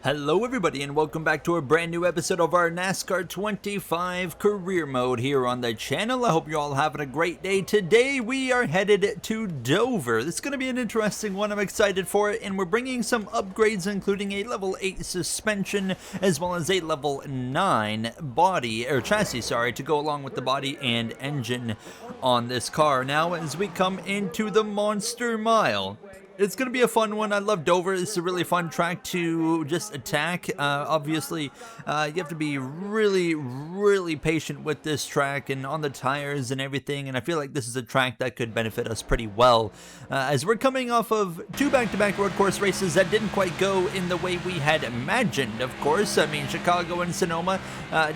Hello everybody and welcome back to a brand new episode of our NASCAR 25 career mode here on the channel. I hope you're all having a great day. Today we are headed to Dover. This is going to be an interesting one. I'm excited for it, and we're bringing some upgrades including a level 8 suspension as well as a level 9 body or chassis, to go along with the body and engine on this car. Now as we come into the Monster Mile, it's going to be a fun one. I love Dover. It's a really fun track to just attack. Obviously, you have to be really patient with this track and on the tires and everything. And I feel like this is a track that could benefit us pretty well. As we're coming off of two back-to-back road course races that didn't quite go in the way we had imagined, of course. I mean, Chicago and Sonoma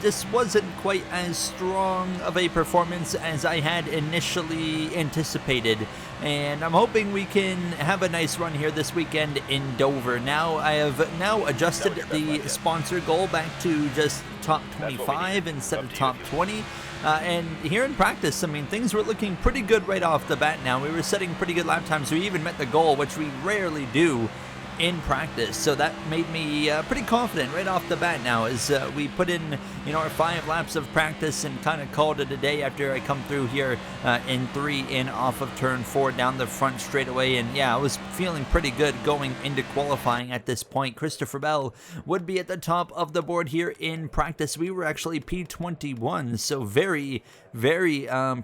just wasn't quite as strong of a performance as I had initially anticipated. And I'm hoping we can have a nice run here this weekend in Dover. Now I have adjusted the sponsor goal back to just top 25 instead of top 20. And here in practice, I mean, things were looking pretty good right off the bat now. We were setting pretty good lap times. We even met the goal, which we rarely do in practice, so that made me pretty confident right off the bat now as we put in, our 5 laps of practice and kind of called it a day after I come through here in 3 in off of turn 4 down the front straightaway. And yeah, I was feeling pretty good going into qualifying at this point. Christopher Bell would be at the top of the board here in practice. We were actually P21, so very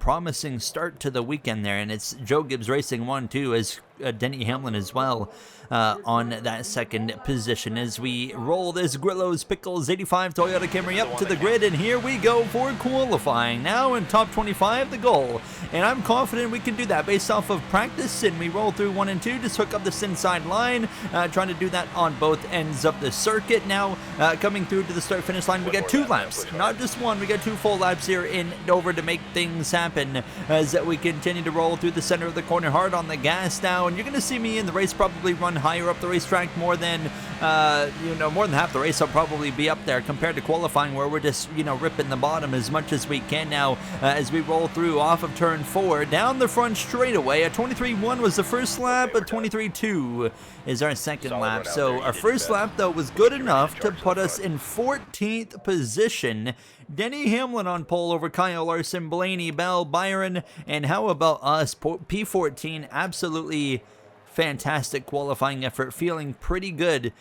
promising start to the weekend there. And it's Joe Gibbs Racing 1-2 as Denny Hamlin as well on that second position as we roll this Grillo's Pickles 85 Toyota Camry up to the grid. And here we go for qualifying now in top 25, the goal. And I'm confident we can do that based off of practice, and we roll through 1 and 2, just hook up this inside line, trying to do that on both ends of the circuit. Now coming through to the start finish line, we got 2 laps, not just 1. We got 2 full laps here in Dover to make things happen as we continue to roll through the center of the corner hard on the gas now. And you're going to see me in the race probably run higher up the racetrack, more than more than half the race. I'll probably be up there compared to qualifying where we're just ripping the bottom as much as we can now as we roll through off of turn 4 down the front straightaway. A 23.1 was the first lap, a 23.2 is our second lap. So our first lap though was good enough to put us in 14th position. Denny Hamlin on pole over Kyle Larson, Blaney, Bell, Byron, and how about us? P14, absolutely fantastic qualifying effort. Feeling pretty good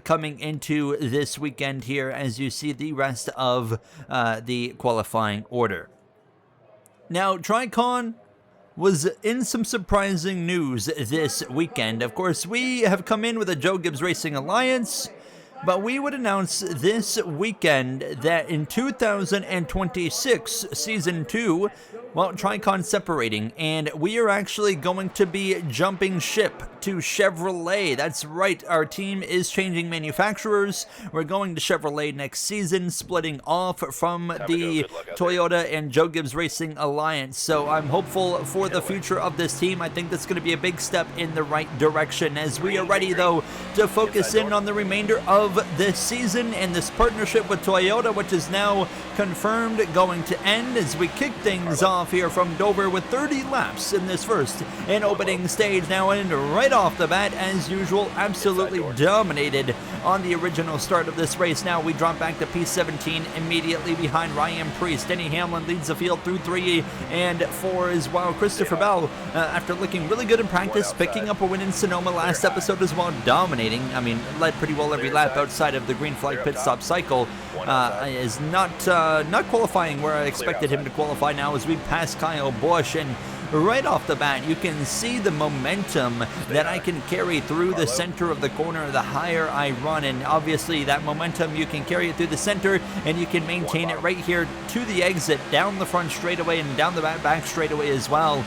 coming into this weekend here as you see the rest of the qualifying order. Now, Tricon was in some surprising news this weekend. Of course, we have come in with a Joe Gibbs Racing Alliance, but we would announce this weekend that in 2026, Season 2, Tricon separating, and we are actually going to be jumping ship to Chevrolet. That's right, our team is changing manufacturers. We're going to Chevrolet next season, splitting off from the Toyota and Joe Gibbs Racing Alliance. So I'm hopeful for the future of this team. I think that's going to be a big step in the right direction as we are ready, though, to focus in on the remainder of this season and this partnership with Toyota, which is now confirmed going to end as we kick things off here from Dover with 30 laps in this first and opening stage now. And right off the bat, as usual, absolutely dominated on the original start of this race. Now we drop back to P17 immediately behind Ryan Preece. Denny Hamlin leads the field through 3 and 4 as well. Christopher Bell, after looking really good in practice, picking up a win in Sonoma last episode as well, dominating. I mean, led pretty well every lap outside of the green flag pit stop cycle. Is not qualifying where I expected him to qualify now as we pass Kyle Busch. And right off the bat, you can see the momentum that I can carry through the center of the corner the higher I run. And obviously that momentum, you can carry it through the center and you can maintain it right here to the exit, down the front straightaway and down the back straightaway as well.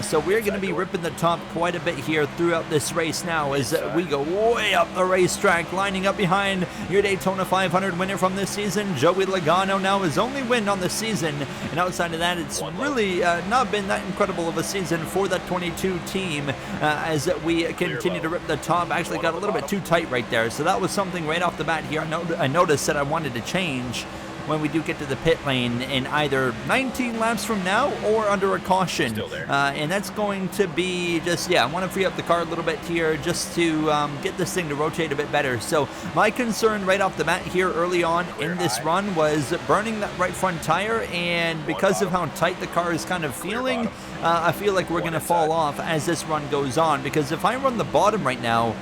So we're going to be ripping the top quite a bit here throughout this race now as we go way up the racetrack, lining up behind your Daytona 500 winner from this season, Joey Logano. Now his only win on the season, and outside of that, it's really not been that incredible of a season for the 22 team as we continue to rip the top. Actually got a little bit too tight right there, so that was something right off the bat here I noticed that I wanted to change. when we do get to the pit lane in either 19 laps from now or under a caution. And that's going to be just, I want to free up the car a little bit here just to get this thing to rotate a bit better. So my concern right off the bat here early on in this run was burning that right front tire, and because of how tight the car is kind of feeling, I feel like we're going to fall off as this run goes on, because if I run the bottom right now,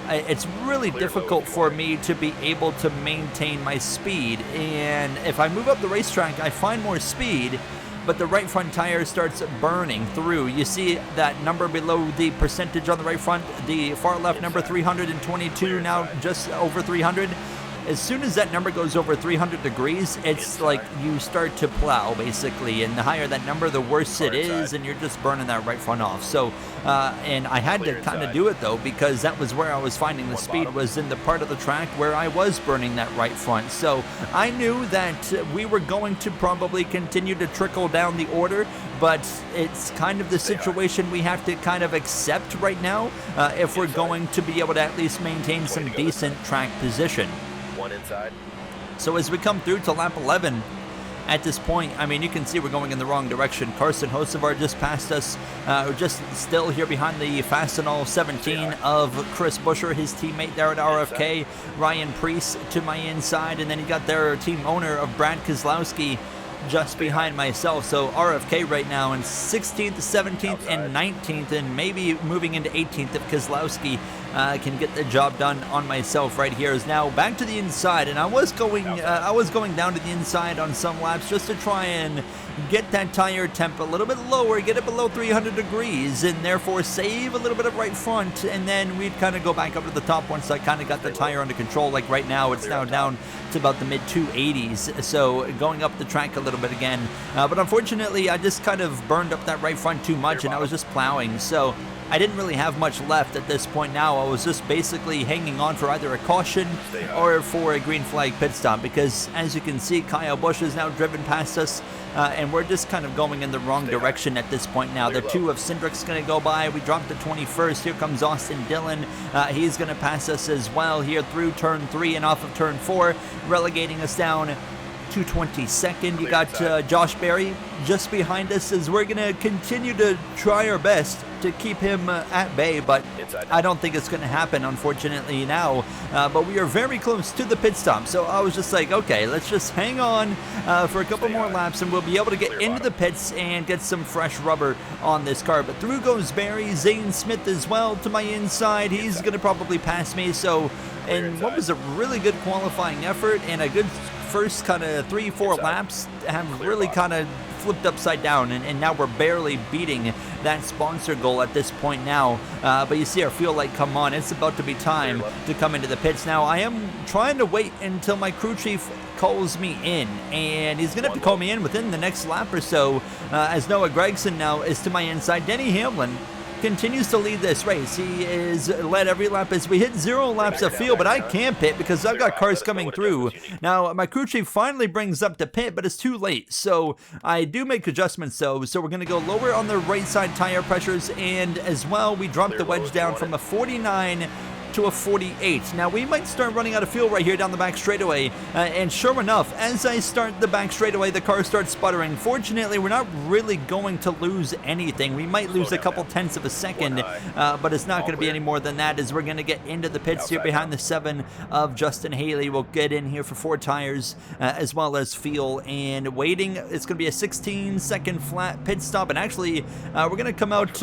it's really difficult for me to be able to maintain my speed. And if I move up the racetrack, I find more speed, but the right front tire starts burning through. You see that number below the percentage on the right front, the far left number 322, now just over 300. As soon as that number goes over 300 degrees, it's like you start to plow, basically. And the higher that number, the worse it is, and you're just burning that right front off. So, and I had to kind of do it, though, because that was where I was finding the speed, was in the part of the track where I was burning that right front. So I knew that we were going to probably continue to trickle down the order, but it's kind of the situation we have to kind of accept right now if we're going to be able to at least maintain some decent track position. One inside. So as we come through to lap 11, at this point, I mean, you can see we're going in the wrong direction. Carson Hocevar just passed us, just still here behind the Fastenal 17 of Chris Buescher, his teammate there at RFK. Ryan Preece to my inside, and then you got their team owner of Brad Keselowski just behind myself. So RFK right now in 16th, 17th, and 19th, and maybe moving into 18th if Keselowski can get the job done on myself right here. Is now back to the inside, and I was going down to the inside on some laps just to try and get that tire temp a little bit lower, get it below 300 degrees, and therefore save a little bit of right front, and then we'd kind of go back up to the top once I kind of got the tire under control. Like right now, it's now down to about the mid 280s, so going up the track a little bit again. But unfortunately, I just kind of burned up that right front too much, and I was just plowing, so I didn't really have much left at this point now. I was just basically hanging on for either a caution or for a green flag pit stop, because as you can see, Kyle Busch has now driven past us, and we're just kind of going in the wrong direction at this point now. The two of Cindric's going to go by. We dropped to 21st. Here comes Austin Dillon. He's going to pass us as well here through turn 3 and off of turn 4, relegating us down to 22nd. You got Josh Berry just behind us, as we're going to continue to try our best to keep him at bay, but I don't think it's going to happen, unfortunately, now. But we are very close to the pit stop, so I was just like, okay, let's just hang on for a couple more laps, and we'll be able to get into the pits and get some fresh rubber on this car. But through goes Barry. Zane Smith as well to my inside. He's going to probably pass me. So, and what was a really good qualifying effort and a good first kind of 3-4 laps have really kind of flipped upside down, and now we're barely beating that sponsor goal at this point now. But you see our fuel light come on. It's about to be time to come into the pits. Now I am trying to wait until my crew chief calls me in, and he's gonna have to call me in within the next lap or so, as Noah Gragson now is to my inside. Denny Hamlin continues to lead this race. He is led every lap as we hit 0 laps of field, but I can't pit because I've got cars coming through. Now, my crew chief finally brings up to pit, but it's too late. So I do make adjustments though. So we're going to go lower on the right side tire pressures, and as well, we drop the wedge down from a 49 to a 48. Now we might start running out of fuel right here down the back straightaway, and sure enough, as I start the back straightaway, the car starts sputtering. Fortunately, we're not really going to lose anything. We might lose a couple tenths of a second, but it's not going to be any more than that, as we're going to get into the pits here behind the 7 of Justin Haley. We'll get in here for 4 tires as well as fuel, and waiting. It's going to be a 16-second flat pit stop, and actually we're going to come out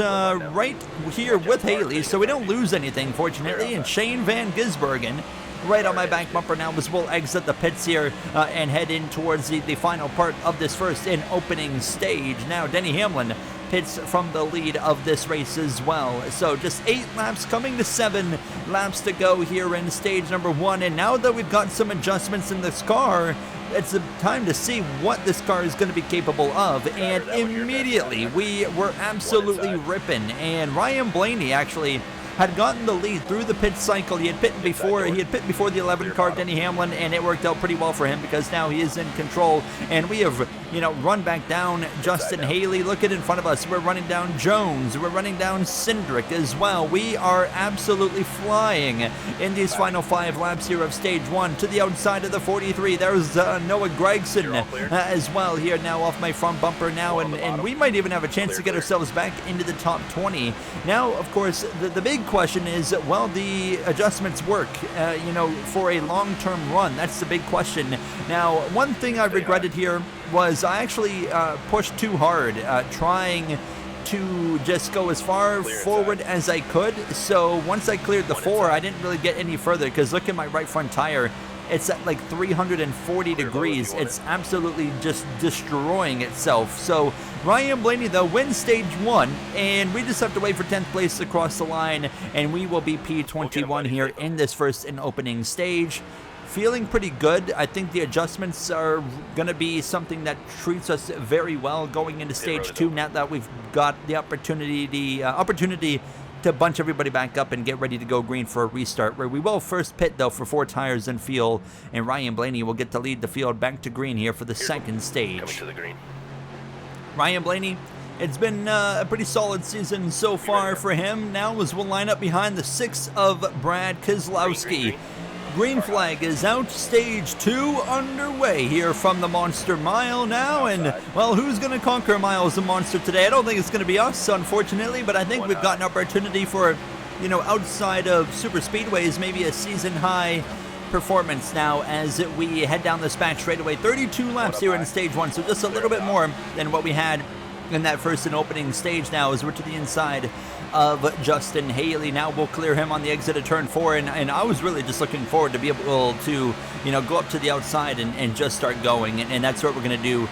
right here with Haley, so we don't lose anything, fortunately. And Shane Van Gisbergen right on my back bumper now, as we'll exit the pits here and head in towards the final part of this first and opening stage. Now Denny Hamlin pits from the lead of this race as well. So just 8 laps coming to 7 laps to go here in stage number 1. And now that we've got some adjustments in this car, it's time to see what this car is going to be capable of. And immediately we were absolutely ripping, and Ryan Blaney actually had gotten the lead through the pit cycle. He had pit before the 11 car, Denny Hamlin, and it worked out pretty well for him because now he is in control, and we have run back down Justin Haley. Look at in front of us. We're running down Jones. We're running down Cindric as well. We are absolutely flying in these final 5 laps here of stage 1 to the outside of the 43. There's Noah Gregson as well here now off my front bumper now, and we might even have a chance to get ourselves back into the top 20. Now, of course, the big question is, well, the adjustments work, for a long-term run. That's the big question. Now, one thing I regretted here was I actually pushed too hard, trying to just go as far forward as I could. So once I cleared the 4, I didn't really get any further, because look at my right front tire. It's at like 340 degrees. It's absolutely just destroying itself. So Ryan Blaney, though, wins stage 1, and we just have to wait for 10th place to cross the line, and we will be P21 here in this first and opening stage. Feeling pretty good. I think the adjustments are going to be something that treats us very well going into stage 2, now that we've got the opportunity to bunch everybody back up and get ready to go green for a restart, where we will first pit, though, for 4 tires and fuel, and Ryan Blaney will get to lead the field back to green here for the second stage. Ryan Blaney, it's been a pretty solid season so far for him. Now as we'll line up behind the 6 of Brad Keselowski. Green flag is out, stage 2 underway here from the Monster Mile now, and, well, who's going to conquer Miles the Monster today? I don't think it's going to be us, unfortunately, but I think we've got an opportunity for, outside of super speedways, maybe a season-high performance now as we head down this back straightaway. 32 laps here in stage 1, so just a little bit more than what we had in that first and opening stage now as we're to the inside of Justin Haley. Now we'll clear him on the exit of turn 4, and I was really just looking forward to be able to, go up to the outside and just start going, and that's what we're going to do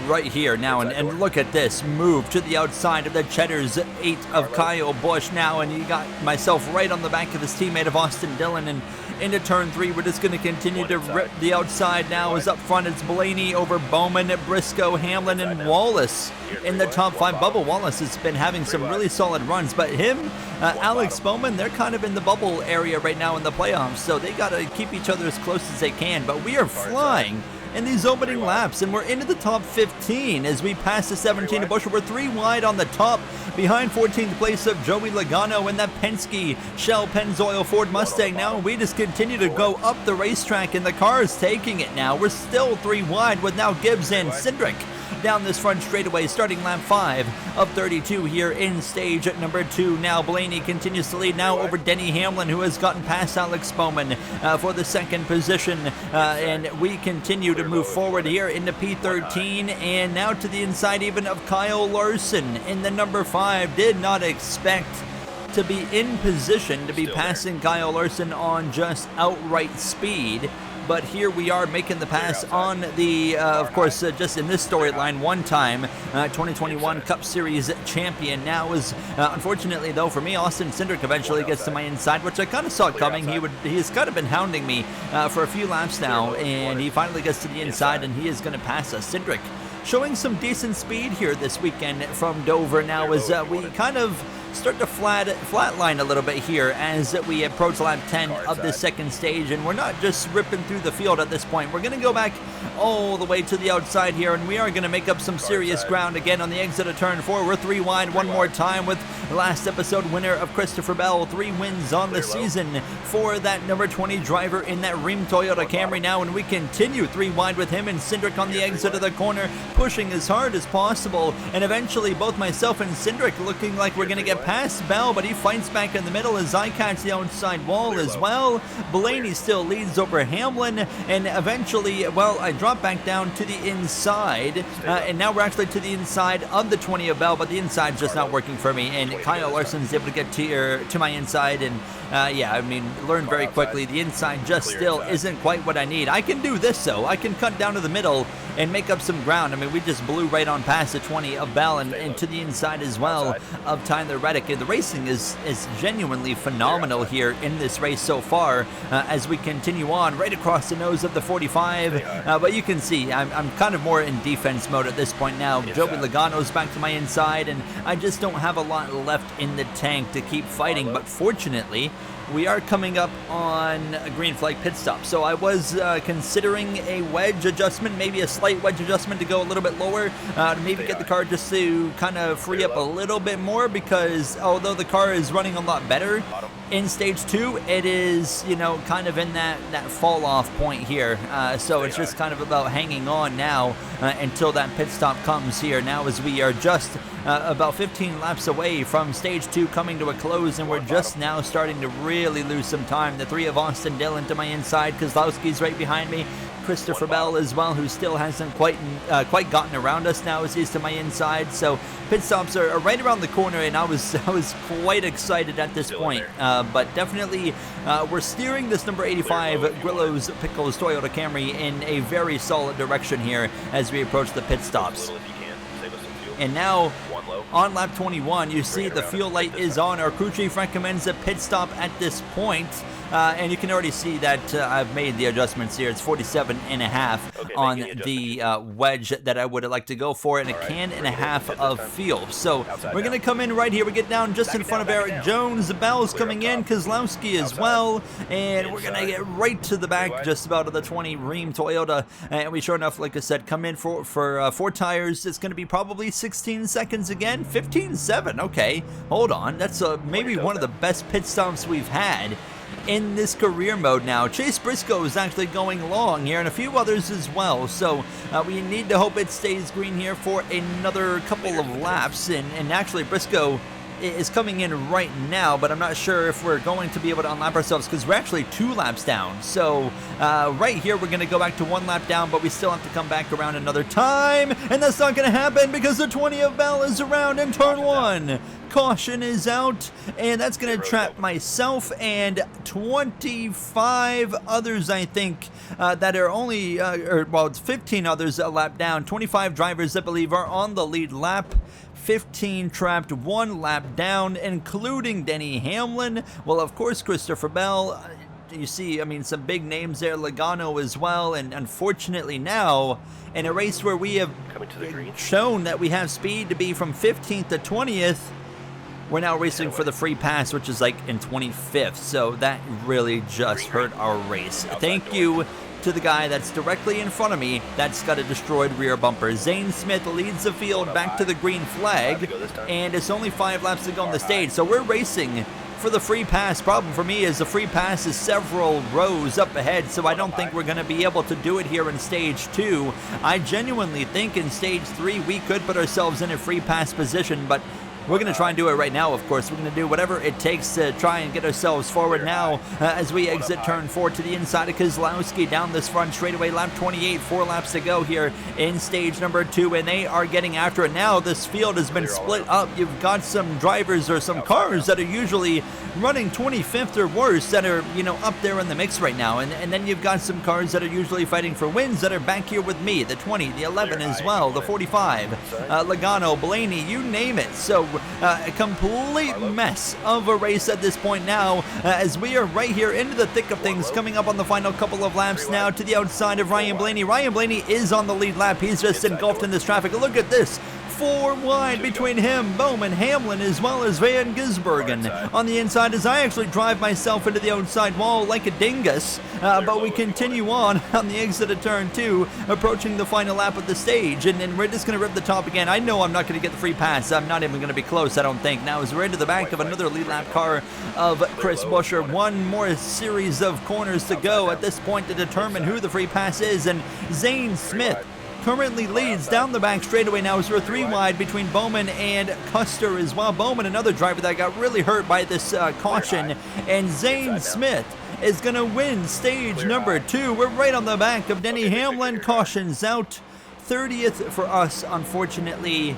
right here now. And look at this move to the outside of the Cheddar's 8 of Kyle Busch now, and he got myself right on the back of his teammate of Austin Dillon, and into turn 3, we're just going to continue to rip the outside now. As up front, it's Blaney over Bowman, Briscoe, Hamlin, and Wallace in the top 5. Bubba Wallace has been having some really solid runs, but him, Alex Bowman, they're kind of in the bubble area right now in the playoffs, so they got to keep each other as close as they can. But we are flying in these opening laps, and we're into the top 15 as we pass the 17 of Busch. We're 3 wide on the top, behind 14th place of Joey Logano in that Penske Shell Pennzoil Ford Mustang. Now we just continue to go up the racetrack, and the car is taking it now. We're still 3 wide with now Gibbs and Cindric down this front straightaway, starting lap 5 of 32 here in stage number 2. Now Blaney continues to lead now over Denny Hamlin, who has gotten past Alex Bowman for the second position, and we continue to move forward here into P13, and now to the inside even of Kyle Larson in the number 5. Did not expect to be in position to be passing Kyle Larson on just outright speed. But here we are making the pass on the, of course, just in this storyline, one-time 2021 Cup Series champion. Now is, unfortunately, though, for me, Austin Cindric eventually gets to my inside, which I kind of saw coming. He's kind of been hounding me for a few laps now, and he finally gets to the inside, and he is going to pass us. Cindric showing some decent speed here this weekend from Dover now as we kind of start to flatline a little bit here as we approach lap 10 of the second stage, and we're not just ripping through the field at this point. We're going to go back all the way to the outside here, and we are going to make up some serious ground again on the exit of turn 4. We're 3 wide one more time with last episode winner of Christopher Bell. 3 wins on the season for that number 20 driver in that Rheem Toyota Camry now, and we continue 3 wide with him and Cindric on the exit of the corner, pushing as hard as possible, and eventually both myself and Cindric looking like we're going to get past Bell, but he fights back in the middle as I catch the outside wall as well. Blaney still leads over Hamlin, and eventually, well, I drop back down to the inside, and now we're actually to the inside of the 20 of Bell, but the inside's just not working for me, and Kyle Larson's able to get to my inside, and yeah, I mean, learned very quickly, the inside just still isn't quite what I need. I can do this, though. I can cut down to the middle and make up some ground. I mean, we just blew right on past the 20 of Bell and to the inside as well of Tyler Reddick. The racing is genuinely phenomenal here in this race so far as we continue on right across the nose of the 45. But you can see I'm kind of more in defense mode at this point now. Joey Logano's back to my inside, and I just don't have a lot left in the tank to keep fighting. But fortunately, we are coming up on a green flag pit stop. So I was considering a wedge adjustment, maybe a slight wedge adjustment to go a little bit lower, to maybe get the car just to kind of free up a little bit more, because although the car is running a lot better in stage 2, it is, you know, kind of in that fall off point here. So it's just kind of about hanging on now until that pit stop comes here. Now as we are just about 15 laps away from stage 2 coming to a close, and we're just now starting to really lose some time. The three of Austin Dillon to my inside, Kozlowski's right behind me, Christopher Bell as well, who still hasn't quite gotten around us now as he's to my inside. So pit stops are right around the corner, and I was quite excited at this point. But definitely we're steering this number 85 Grillo's Pickles Toyota Camry in a very solid direction here as we approach the pit stops. And now, on lap 21, you see the fuel light is on. Our crew chief recommends a pit stop at this point. And you can already see that I've made the adjustments here. It's 47.5 on the wedge that I would like to go for, and a can and a half of fuel. So we're going to come in right here. We get down just in front of Eric Jones. Bell's coming in, Kozlowski as well. And we're going to get right to the back just about of the 20 Ream Toyota. And we sure enough, like I said, come in for 4 tires. It's going to be probably 16 seconds again. 15.7. Okay, hold on. That's maybe one of the best pit stops we've had in this career mode now. Chase Briscoe is actually going long here, and a few others as well. So we need to hope it stays green here for another couple of laps. And actually Briscoe is coming in right now, but I'm not sure if we're going to be able to unlap ourselves because we're actually 2 laps down. So right here we're going to go back to 1 lap down, but we still have to come back around another time, and that's not going to happen because the 20 of Bell is around in turn 1. Caution is out, and that's going to trap myself and 25 others, I think, that are only, well, it's 15 others a lap down. 25 drivers, I believe, are on the lead lap. 15 trapped, 1 lap down, including Denny Hamlin. Well, of course, Christopher Bell. You see, I mean, some big names there, Logano as well, and unfortunately now, in a race where we have shown that we have speed to be from 15th to 20th, we're now racing for the free pass, which is like in 25th, so that really just hurt our race. Thank you to the guy that's directly in front of me that's got a destroyed rear bumper. Zane Smith leads the field back to the green flag, and it's only 5 laps to go on the stage, so we're racing for the free pass. Problem for me is the free pass is several rows up ahead, so I don't think we're going to be able to do it here in stage 2. I genuinely think in stage 3 we could put ourselves in a free pass position, but we're going to try and do it right now, of course. We're going to do whatever it takes to try and get ourselves forward now as we exit turn 4 to the inside of Kozlowski down this front straightaway. Lap 28, 4 laps to go here in stage number 2, and they are getting after it now. This field has been split up. You've got some drivers or some cars that are usually running 25th or worse that are, you know, up there in the mix right now. And then you've got some cars that are usually fighting for wins that are back here with me. The 20, the 11 as well, the 45, Logano, Blaney, you name it. So a complete mess of a race at this point now, as we are right here into the thick of things, coming up on the final couple of laps now to the outside of Ryan Blaney. Ryan Blaney is on the lead lap. He's just engulfed in this traffic. Look at this. 4 wide between him, Bowman, Hamlin, as well as Van Gisbergen on the inside, as I actually drive myself into the outside wall like a dingus. But we continue on the exit of turn 2, approaching the final lap of the stage, and then we're just going to rip the top again. I know I'm not going to get the free pass. I'm not even going to be close, I don't think. Now as we're into the back of another lead lap car of Chris Buescher, 1 more series of corners to go at this point to determine who the free pass is, and Zane Smith currently leads down the back straightaway now as we're 3 wide between Bowman and Custer as well. Bowman, another driver that got really hurt by this caution, and Zane Smith is going to win stage number 2. We're right on the back of Denny Hamlin. Cautions out. 30th for us, unfortunately.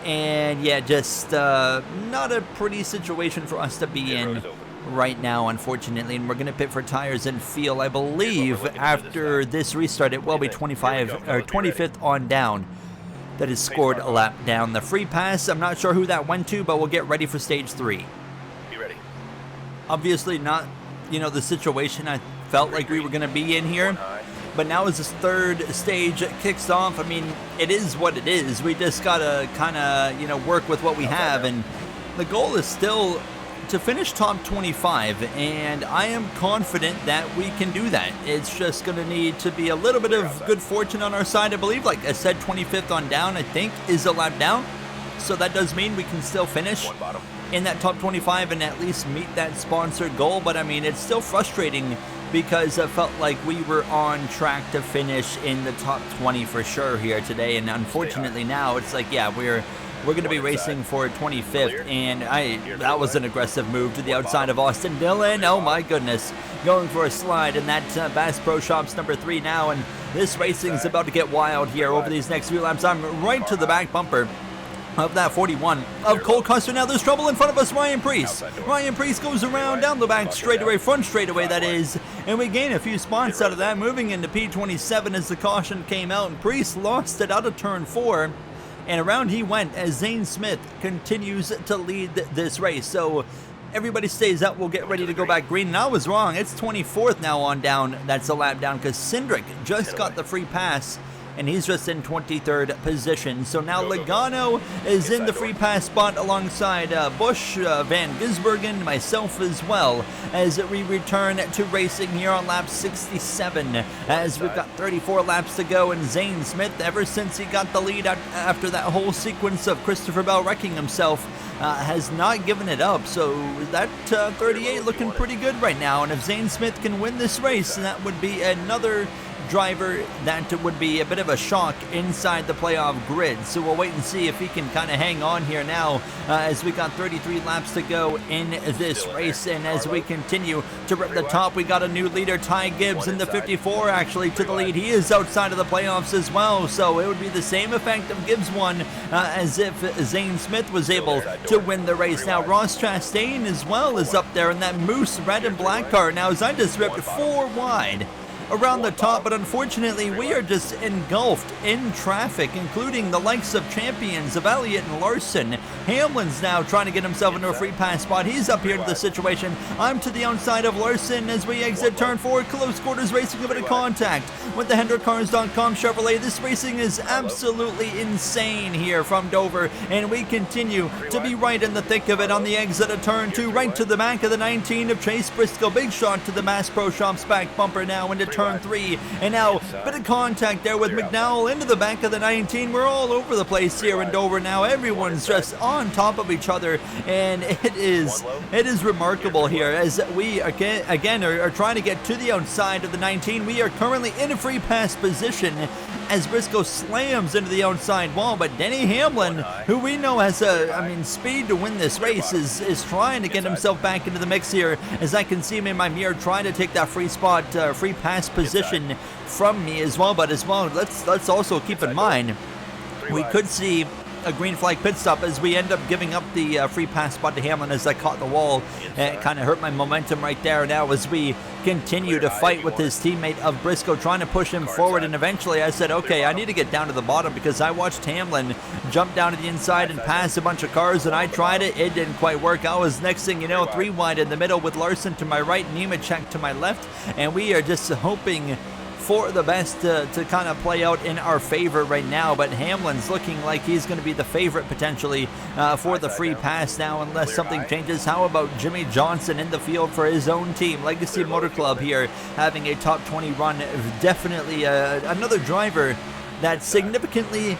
And yeah, just not a pretty situation for us to be in right now, unfortunately, and we're going to pit for tires and fuel. I believe after this restart it will be 25 or 25th on down that is scored a lap down. The free pass, I'm not sure who that went to, but we'll get ready for stage 3. Be ready. Obviously not, you know, the situation I felt like we were going to be in here, but now as this 3rd stage kicks off, I mean, it is what it is. We just got to kind of, you know, work with what we have, and the goal is still to finish top 25, and I am confident that we can do that. It's just going to need to be a little bit of good fortune on our side, I believe. Like I said, 25th on down, I think, is a lap down. So that does mean we can still finish in that top 25 and at least meet that sponsored goal. But I mean, it's still frustrating because it felt like we were on track to finish in the top 20 for sure here today. And unfortunately now it's like, yeah, we're going to be racing for 25th, and that was an aggressive move to the outside of Austin Dillon. Oh my goodness, going for a slide in that Bass Pro Shops number 3 now, and this racing is about to get wild here over these next few laps. I'm right to the back bumper of that 41 of Cole Custer. Now there's trouble in front of us. Ryan Preece goes around down the back straightaway, front straightaway that is, and we gain a few spots out of that, moving into P27 as the caution came out, and Preece lost it out of turn 4. And around he went as Zane Smith continues to lead this race. So everybody stays up. We'll get ready to go back green. And I was wrong. It's 24th now on down. That's a lap down because Cindric just got the free pass, and he's just in 23rd position. So now Logano is in the free pass spot alongside Busch, Van Gisbergen, myself as well, as we return to racing here on lap 67, as we've got 34 laps to go. And Zane Smith, ever since he got the lead after that whole sequence of Christopher Bell wrecking himself, has not given it up. So that 38 looking pretty good right now, and if Zane Smith can win this race, that would be another driver that would be a bit of a shock inside the playoff grid. So we'll wait and see if he can kind of hang on here now, as we got 33 laps to go in this race. And as we continue to rip the top, we got a new leader, Ty Gibbs, in the 54 actually to the lead. He is outside of the playoffs as well, so it would be the same effect of Gibbs won as if Zane Smith was able to win the race. Now Ross Chastain as well is up there in that Moose red and black car. Now as I just ripped 4 wide around the top, but unfortunately we are just engulfed in traffic, including the likes of champions of Elliott and Larson. Hamlin's now trying to get himself into a free pass spot. He's up here to the situation. I'm to the outside of Larson as we exit turn 4. Close quarters racing, a bit of contact with the HendrickCars.com Chevrolet. This racing is absolutely insane here from Dover, and we continue to be right in the thick of it on the exit of turn 2, right to the back of the 19 of Chase Briscoe. Big shot to the Bass Pro Shops back bumper now into turn 3, and now a bit of contact there with McDowell into the back of the 19. We're all over the place here in Dover now. Everyone's just on top of each other, and it is remarkable here as we again are trying to get to the outside of the 19. We are currently in a free pass position as Briscoe slams into the outside wall, but Denny Hamlin, who we know has speed to win this race, is trying to get himself back into the mix here, as I can see him in my mirror trying to take that free spot, free pass position from me as well. But as well, let's also keep in mind we could see a green flag pit stop as we end up giving up the free pass spot to Hamlin as I caught the wall. It kind of hurt my momentum right there now as we continue to fight with his teammate of Briscoe, trying to push him forward. And eventually I said, okay, I need to get down to the bottom, because I watched Hamlin jump down to the inside and pass a bunch of cars, and I tried it. It didn't quite work. I was, next thing you know, 3 wide in the middle with Larson to my right, Nemechek to my left, and we are just hoping for the best to kind of play out in our favor right now. But Hamlin's looking like he's going to be the favorite potentially for the free pass now, unless something changes. How about Jimmy Johnson in the field for his own team, Legacy Motor Club, here having a top 20 run? Definitely another driver that significantly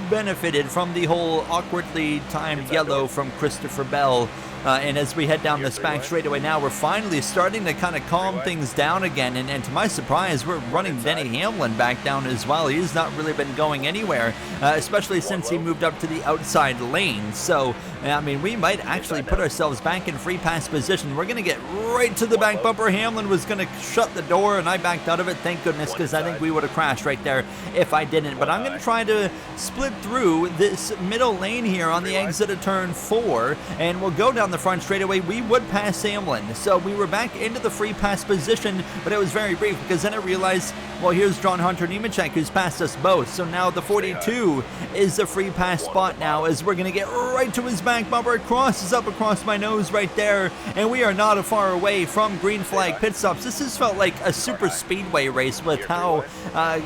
benefited from the whole awkwardly timed yellow from Christopher Bell. And as we head down this back straightaway now, we're finally starting to kind of calm things down again. And to my surprise, we're running Denny Hamlin back down as well. He's not really been going anywhere, especially since he moved up to the outside lane. So, I mean, we might actually put ourselves back in free pass position. We're going to get right to the back bumper. Hamlin was going to shut the door, and I backed out of it. Thank goodness, because I think we would have crashed right there if I didn't. But I'm going to try to split through this middle lane here on the exit of turn 4, and we'll go down the front straightaway. We would pass Hamlin, so we were back into the free pass position, but it was very brief, because then I realized, well, here's John Hunter Nemechek, who's passed us both. So now the 42 is the free pass spot now, as we're going to get right to his back bumper. It crosses up across my nose right there, and we are not far away from green flag pit stops. This has felt like a super speedway race with how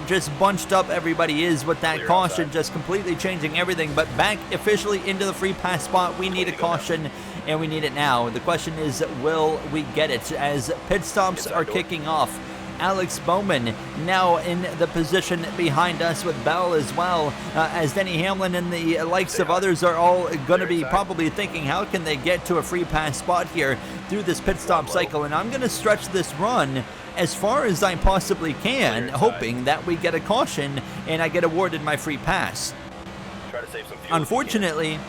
just bunched up everybody is with that caution, just completely changing everything. But back officially into the free pass spot. We need a caution and we need it now. The question is, will we get it? As pit stops are kicking off, Alex Bowman now in the position behind us with Bell as well, as Denny Hamlin and the likes of others are all going to be probably thinking, how can they get to a free pass spot here through this pit stop cycle? And I'm going to stretch this run as far as I possibly can, hoping that we get a caution and I get awarded my free pass. Unfortunately,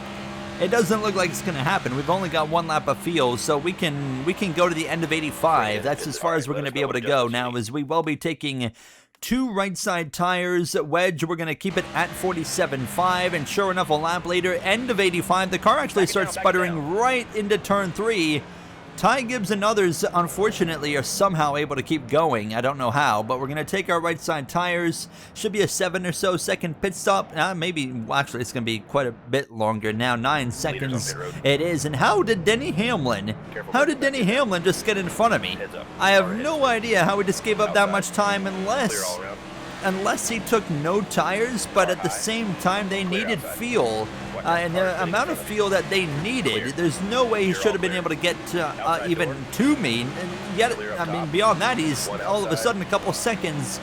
it doesn't look like it's going to happen. We've only got one lap of field, so we can go to the end of 85. That's as far as we're going to be able to go. Now, as we will be taking 2 right side tires, wedge, we're going to keep it at 47.5, and sure enough, a lap later, end of 85, the car actually starts sputtering right into turn 3. Ty Gibbs and others, unfortunately, are somehow able to keep going. I don't know how, but we're going to take our right side tires. Should be a 7 or so second pit stop. Maybe, well, actually, it's going to be quite a bit longer now. 9 seconds it is. And how did Denny Hamlin just get in front of me? I have no idea how he just gave up that much time unless he took no tires, but at the same time, they needed fuel. And the amount of fuel that they needed, there's no way he should have been able to get even to me. And yet, I mean, beyond that, he's all of a sudden a couple seconds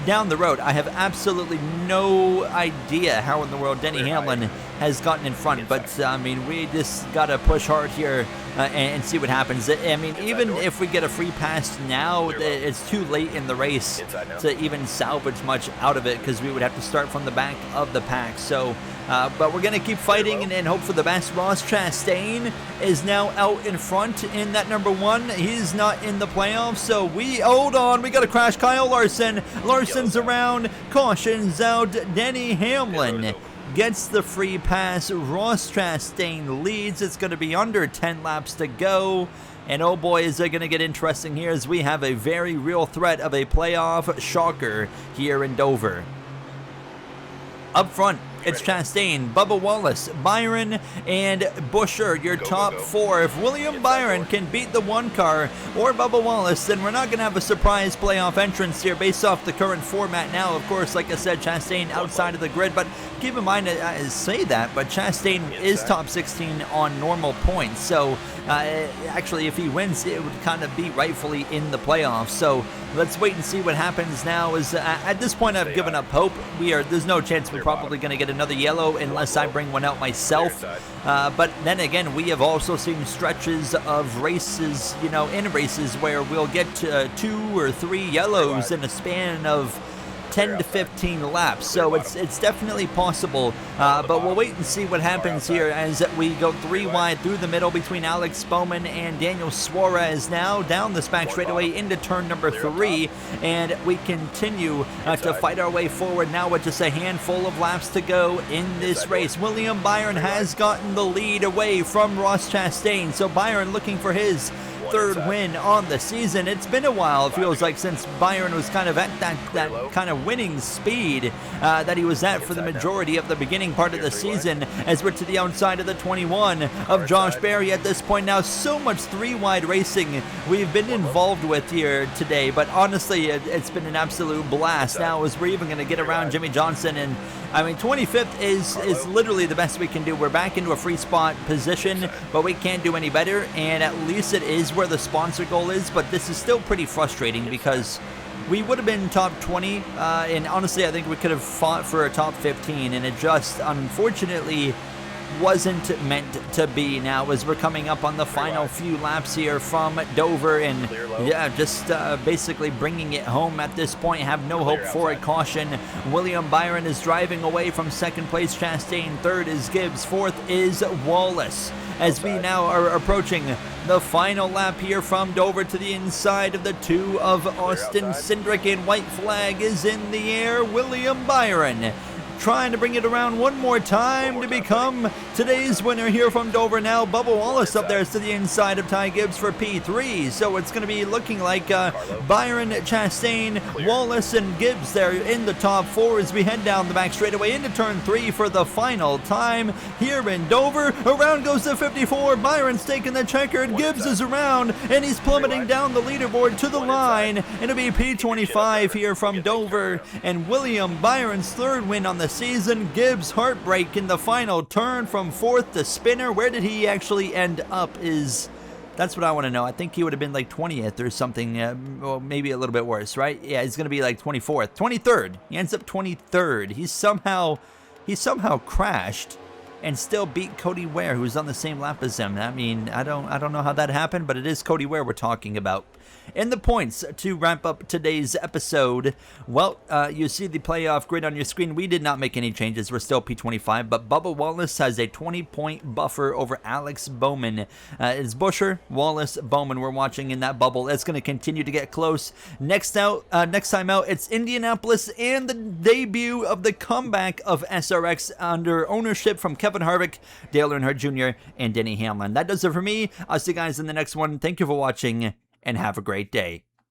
down the road. I have absolutely no idea how in the world Denny Hamlin has gotten in front. But, I mean, we just got to push hard here and see what happens. I mean, even if we get a free pass now, it's too late in the race to even salvage much out of it, because we would have to start from the back of the pack. So, but we're going to keep fighting and hope for the best. Ross Chastain is now out in front in that number 1. He's not in the playoffs, so hold on. We got to crash Kyle Larson. Larson's around. Caution's out. Denny Hamlin gets the free pass. Ross Chastain leads. It's going to be under 10 laps to go. And oh boy, is it going to get interesting here, as we have a very real threat of a playoff shocker here in Dover. Up front, it's Chastain, Bubba Wallace, Byron, and Buescher, your top 4. If William Byron can beat the 1 car or Bubba Wallace, then we're not going to have a surprise playoff entrance here based off the current format now. Of course, like I said, Chastain outside of the grid, but keep in mind, I say that, but Chastain is top 16 on normal points. So actually, if he wins, it would kind of be rightfully in the playoffs. So let's wait and see what happens now. At this point, I've given up hope. There's no chance we're probably going to get another yellow unless I bring one out myself. But then again, we have also seen stretches of races, in races where we'll get 2 or 3 yellows in a span of 10 to 15 laps, so it's definitely possible, but we'll wait and see what happens here as we go 3 wide through the middle between Alex Bowman and Daniel Suarez now down this back straightaway into turn number 3, and we continue to fight our way forward now with just a handful of laps to go in this race. William Byron has gotten the lead away from Ross Chastain, so Byron looking for his 3rd win on the season. It's been a while, it feels like, since Byron was kind of at that kind of winning speed that he was at for the majority of the beginning part of the season, as we're to the outside of the 21 of Josh Berry at this point now. So much 3-wide racing we've been involved with here today, but honestly, it's been an absolute blast now as we're even going to get around Jimmy Johnson. And I mean, 25th is literally the best we can do. We're back into a free spot position, but we can't do any better, and at least it is where the sponsor goal is. But this is still pretty frustrating because we would have been top 20, and honestly, I think we could have fought for a top 15, and it just, unfortunately, wasn't meant to be. Now, as we're coming up on the final few laps here from Dover, and yeah, just basically bringing it home at this point, have no hope for a caution. William Byron is driving away from 2nd place. Chastain 3rd is Gibbs. 4th is Wallace. As we now are approaching the final lap here from Dover to the inside of the 2 of Austin Cindric, and white flag is in the air. William Byron trying to bring it around one more time to become today's winner here from Dover. Now Bubba Wallace up there to the inside of Ty Gibbs for P3, so it's going to be looking like Byron, Chastain, Wallace, and Gibbs there in the top 4 as we head down the back straightaway into turn 3 for the final time here in Dover. Around goes the 54. Byron's taking the checkered. Gibbs is around, and he's plummeting down the leaderboard to the line. It'll be P25 here from Dover, and William Byron's 3rd win on the the season. Gibbs heartbreak in the final turn from 4th to spinner. Where did he actually end up that's what I want to know. I think he would have been like 20th or something, well, maybe a little bit worse, right? Yeah, he's going to be like 24th, 23rd. He ends up 23rd. He somehow crashed and still beat Cody Ware, who's on the same lap as him. I mean, I don't know how that happened, but it is Cody Ware we're talking about. And the points to wrap up today's episode. Well, you see the playoff grid on your screen. We did not make any changes. We're still P25, but Bubba Wallace has a 20-point buffer over Alex Bowman. It's Buescher, Wallace, Bowman we're watching in that bubble. It's going to continue to get close. Next time out, it's Indianapolis and the debut of the comeback of SRX under ownership from Kevin Harvick, Dale Earnhardt Jr., and Denny Hamlin. That does it for me. I'll see you guys in the next one. Thank you for watching, and have a great day.